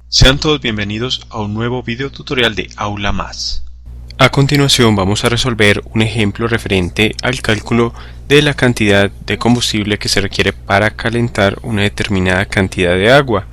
Sean todos bienvenidos a un nuevo video tutorial de Aula Más. A continuación vamos a resolver un ejemplo referente al cálculo de la cantidad de combustible que se requiere para calentar una determinada cantidad de agua.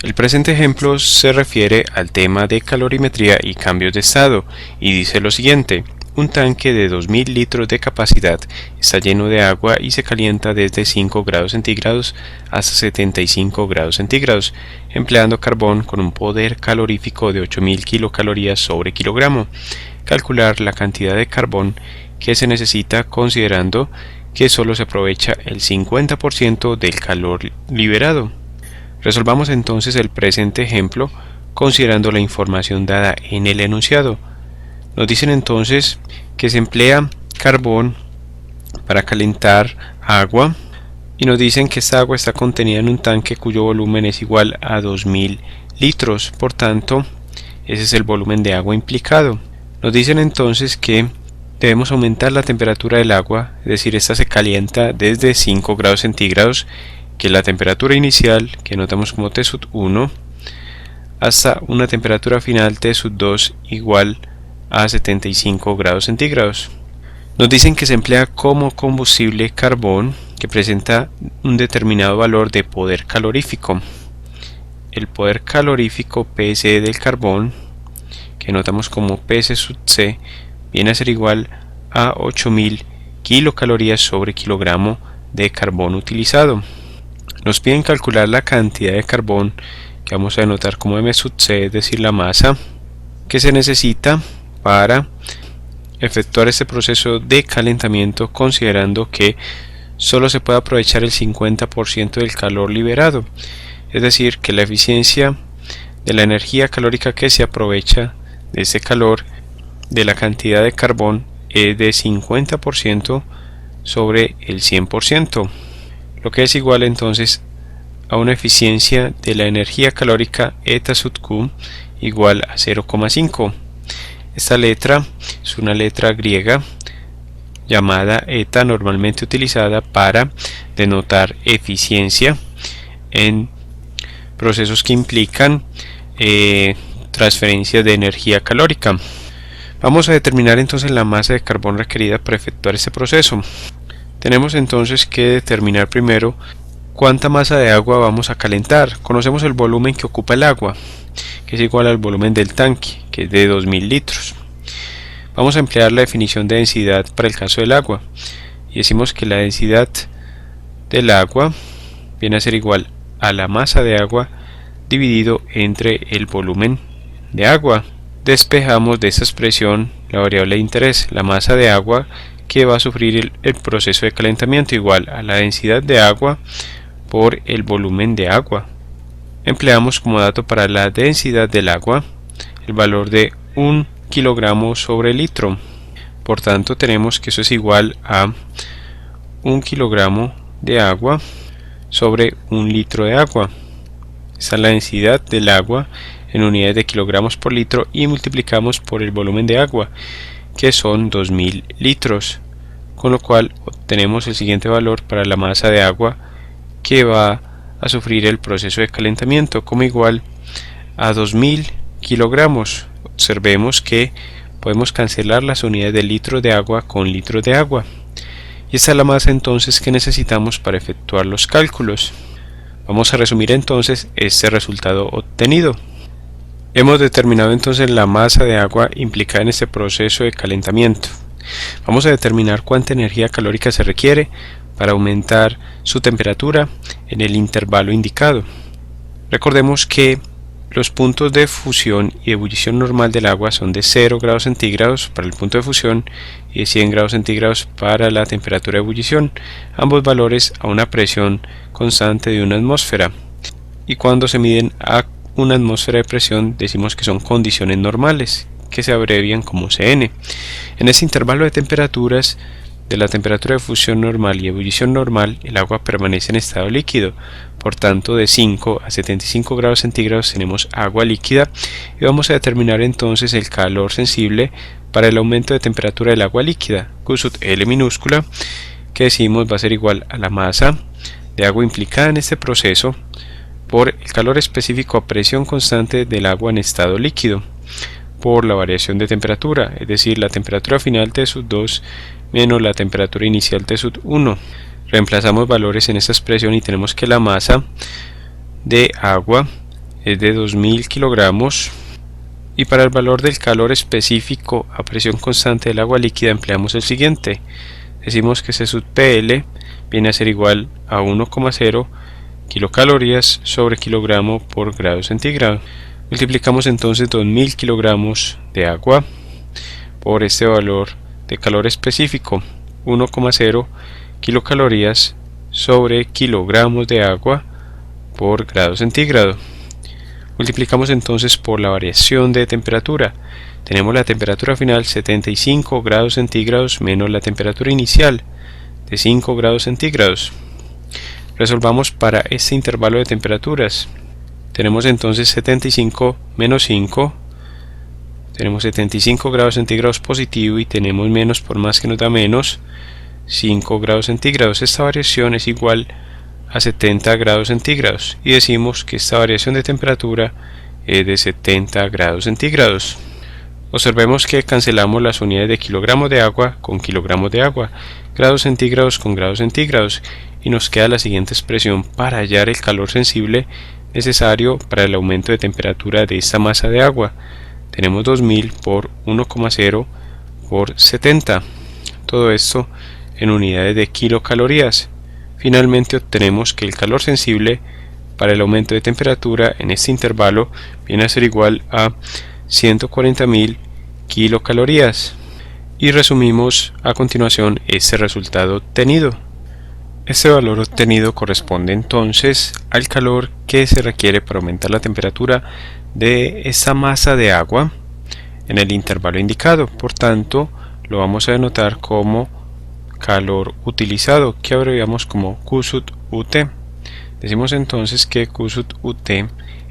El presente ejemplo se refiere al tema de calorimetría y cambios de estado y dice lo siguiente: un tanque de 2000 litros de capacidad está lleno de agua y se calienta desde 5 grados centígrados hasta 75 grados centígrados, empleando carbón con un poder calorífico de 8000 kilocalorías sobre kilogramo. Calcular la cantidad de carbón que se necesita considerando que solo se aprovecha el 50% del calor liberado. Resolvamos entonces el presente ejemplo considerando la información dada en el enunciado. Nos dicen entonces que se emplea carbón para calentar agua y nos dicen que esta agua está contenida en un tanque cuyo volumen es igual a 2000 litros. Por tanto, ese es el volumen de agua implicado. Nos dicen entonces que debemos aumentar la temperatura del agua, es decir, esta se calienta desde 5 grados centígrados, que es la temperatura inicial, que notamos como T sub 1, hasta una temperatura final T sub 2 igual a 75 grados centígrados. Nos dicen que se emplea como combustible carbón que presenta un determinado valor de poder calorífico. El poder calorífico PSE del carbón, que notamos como PS sub C, viene a ser igual a 8000 kilocalorías sobre kilogramo de carbón utilizado. Nos piden calcular la cantidad de carbón, que vamos a denotar como M sub C, es decir, la masa que se necesita para efectuar este proceso de calentamiento, considerando que solo se puede aprovechar el 50% del calor liberado, es decir, que la eficiencia de la energía calórica que se aprovecha de este calor de la cantidad de carbón es de 50% sobre el 100%, lo que es igual entonces a una eficiencia de la energía calórica eta sub Q igual a 0,5. Esta letra es una letra griega llamada eta, normalmente utilizada para denotar eficiencia en procesos que implican transferencias de energía calórica. Vamos a determinar entonces la masa de carbón requerida para efectuar este proceso. Tenemos entonces que determinar primero cuánta masa de agua vamos a calentar. Conocemos el volumen que ocupa el agua, que es igual al volumen del tanque, que es de 2000 litros. Vamos a emplear la definición de densidad para el caso del agua y decimos que la densidad del agua viene a ser igual a la masa de agua dividido entre el volumen de agua. Despejamos de esta expresión la variable de interés, la masa de agua que va a sufrir el proceso de calentamiento, igual a la densidad de agua por el volumen de agua. Empleamos como dato para la densidad del agua el valor de 1 kilogramo sobre litro. Por tanto, tenemos que eso es igual a 1 kilogramo de agua sobre 1 litro de agua. Esta es la densidad del agua en unidades de kilogramos por litro y multiplicamos por el volumen de agua, que son 2000 litros, con lo cual obtenemos el siguiente valor para la masa de agua que va a sufrir el proceso de calentamiento, como igual a 2000 kilogramos. Observemos que podemos cancelar las unidades de litro de agua con litros de agua, y esta es la masa entonces que necesitamos para efectuar los cálculos. Vamos a resumir entonces este resultado obtenido. Hemos determinado entonces la masa de agua implicada en este proceso de calentamiento. Vamos a determinar cuánta energía calórica se requiere para aumentar su temperatura en el intervalo indicado. Recordemos que los puntos de fusión y ebullición normal del agua son de 0 grados centígrados para el punto de fusión y de 100 grados centígrados para la temperatura de ebullición, ambos valores a una presión constante de una atmósfera. Y cuando se miden a una atmósfera de presión decimos que son condiciones normales, que se abrevian como CN. En ese intervalo de temperaturas de la temperatura de fusión normal y ebullición normal, el agua permanece en estado líquido. Por tanto, de 5 a 75 grados centígrados tenemos agua líquida y vamos a determinar entonces el calor sensible para el aumento de temperatura del agua líquida. Q sub L minúscula, que decimos va a ser igual a la masa de agua implicada en este proceso por el calor específico a presión constante del agua en estado líquido, por la variación de temperatura, es decir, la temperatura final T sub 2 menos la temperatura inicial T sub 1. Reemplazamos valores en esta expresión y tenemos que la masa de agua es de 2000 kilogramos y para el valor del calor específico a presión constante del agua líquida empleamos el siguiente. Decimos que C sub PL viene a ser igual a 1,0 kilocalorías sobre kilogramo por grado centígrado. Multiplicamos entonces 2000 kilogramos de agua por este valor de calor específico, 1,0 kilocalorías sobre kilogramos de agua por grado centígrado. Multiplicamos entonces por la variación de temperatura. Tenemos la temperatura final 75 grados centígrados menos la temperatura inicial de 5 grados centígrados. Resolvamos para este intervalo de temperaturas. Tenemos entonces 75 menos 5. Tenemos 75 grados centígrados positivo y tenemos menos por más que nos da menos 5 grados centígrados. Esta variación es igual a 70 grados centígrados y decimos que esta variación de temperatura es de 70 grados centígrados. Observemos que cancelamos las unidades de kilogramos de agua con kilogramos de agua, grados centígrados con grados centígrados y nos queda la siguiente expresión para hallar el calor sensible necesario para el aumento de temperatura de esta masa de agua. Tenemos 2000 por 1,0 por 70, todo esto en unidades de kilocalorías. Finalmente obtenemos que el calor sensible para el aumento de temperatura en este intervalo viene a ser igual a 140.000 kilocalorías. Y resumimos a continuación este resultado obtenido. Este valor obtenido corresponde entonces al calor que se requiere para aumentar la temperatura de esta masa de agua en el intervalo indicado. Por tanto, lo vamos a denotar como calor utilizado, que abreviamos como Q sub UT. Decimos entonces que Q sub UT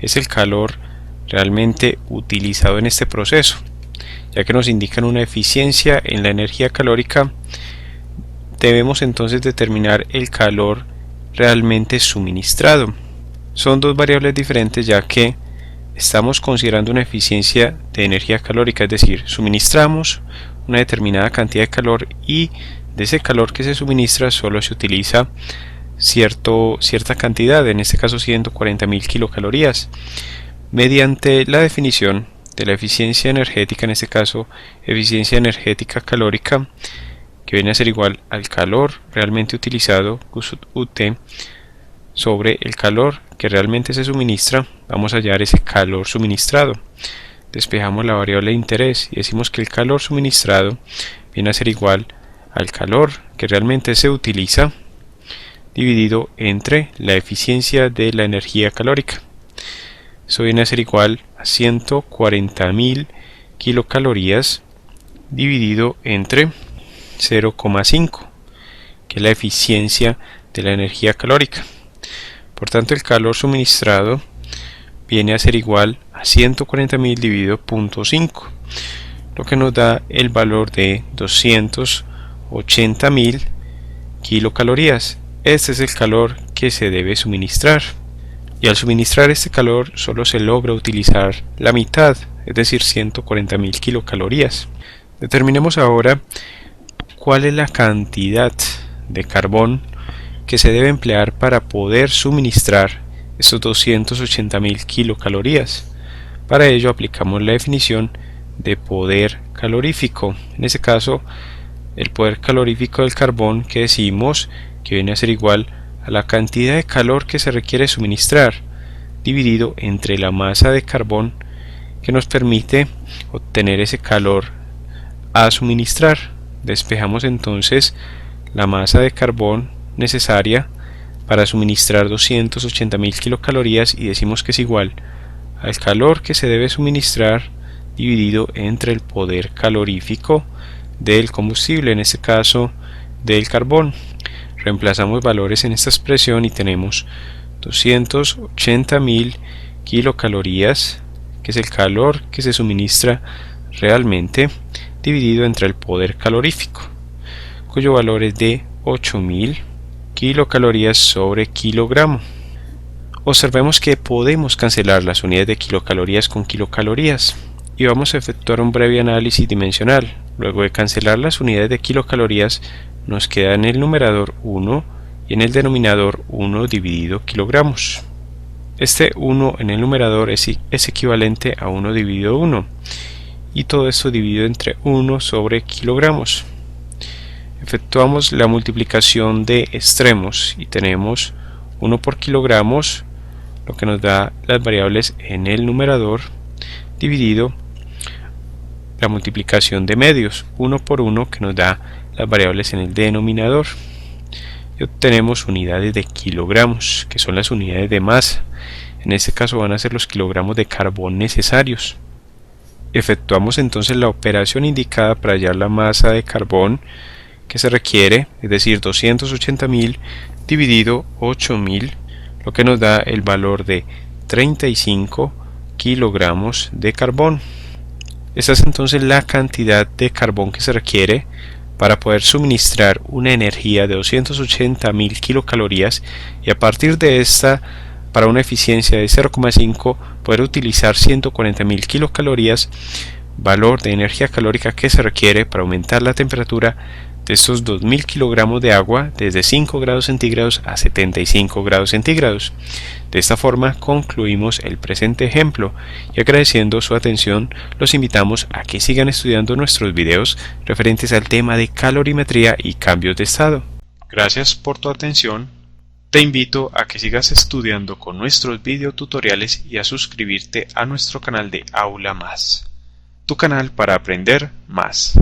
es el calor realmente utilizado en este proceso, ya que nos indican una eficiencia en la energía calórica. Debemos entonces determinar el calor realmente suministrado. Son dos variables diferentes, ya que estamos considerando una eficiencia de energía calórica, es decir, suministramos una determinada cantidad de calor y de ese calor que se suministra solo se utiliza cierta cantidad, en este caso 140.000 kilocalorías. Mediante la definición de la eficiencia energética, en este caso eficiencia energética calórica, que viene a ser igual al calor realmente utilizado, Q sub UT, sobre el calor que realmente se suministra, vamos a hallar ese calor suministrado. Despejamos la variable de interés y decimos que el calor suministrado viene a ser igual al calor que realmente se utiliza dividido entre la eficiencia de la energía calórica. Eso viene a ser igual a 140.000 kilocalorías dividido entre 0,5, que es la eficiencia de la energía calórica. Por tanto, el calor suministrado viene a ser igual a 140.000 dividido 0.5, lo que nos da el valor de 280.000 kilocalorías. Este es el calor que se debe suministrar. Y al suministrar este calor solo se logra utilizar la mitad, es decir, 140.000 kilocalorías. Determinemos ahora cuál es la cantidad de carbón que se debe emplear para poder suministrar estos 280.000 kilocalorías. Para ello aplicamos la definición de poder calorífico. En este caso, el poder calorífico del carbón, que decimos que viene a ser igual a la cantidad de calor que se requiere suministrar dividido entre la masa de carbón que nos permite obtener ese calor a suministrar. Despejamos entonces la masa de carbón necesaria para suministrar 280.000 kilocalorías y decimos que es igual al calor que se debe suministrar dividido entre el poder calorífico del combustible. En este caso del carbón. Reemplazamos valores en esta expresión y tenemos 280.000 kilocalorías, que es el calor que se suministra realmente, dividido entre el poder calorífico, cuyo valor es de 8.000 kilocalorías sobre kilogramo. Observemos que podemos cancelar las unidades de kilocalorías con kilocalorías y vamos a efectuar un breve análisis dimensional. Luego de cancelar las unidades de kilocalorías, nos queda en el numerador 1 y en el denominador 1 dividido kilogramos. Este 1 en el numerador es equivalente a 1 dividido 1 y todo esto dividido entre 1 sobre kilogramos. Efectuamos la multiplicación de extremos y tenemos 1 por kilogramos, lo que nos da las variables en el numerador, dividido la multiplicación de medios, 1 por 1, que nos da las variables en el denominador, y obtenemos unidades de kilogramos, que son las unidades de masa. En este caso van a ser los kilogramos de carbón necesarios. Efectuamos entonces la operación indicada para hallar la masa de carbón que se requiere, es decir, 280.000 dividido 8.000, lo que nos da el valor de 35 kilogramos de carbón. Esta es entonces la cantidad de carbón que se requiere para poder suministrar una energía de 280.000 kilocalorías, y a partir de esta, para una eficiencia de 0,5, poder utilizar 140.000 kilocalorías, valor de energía calórica que se requiere para aumentar la temperatura de estos 2.000 kilogramos de agua desde 5 grados centígrados a 75 grados centígrados. De esta forma concluimos el presente ejemplo, y agradeciendo su atención, los invitamos a que sigan estudiando nuestros videos referentes al tema de calorimetría y cambios de estado. Gracias por tu atención. Te invito a que sigas estudiando con nuestros videotutoriales y a suscribirte a nuestro canal de Aula Más, tu canal para aprender más.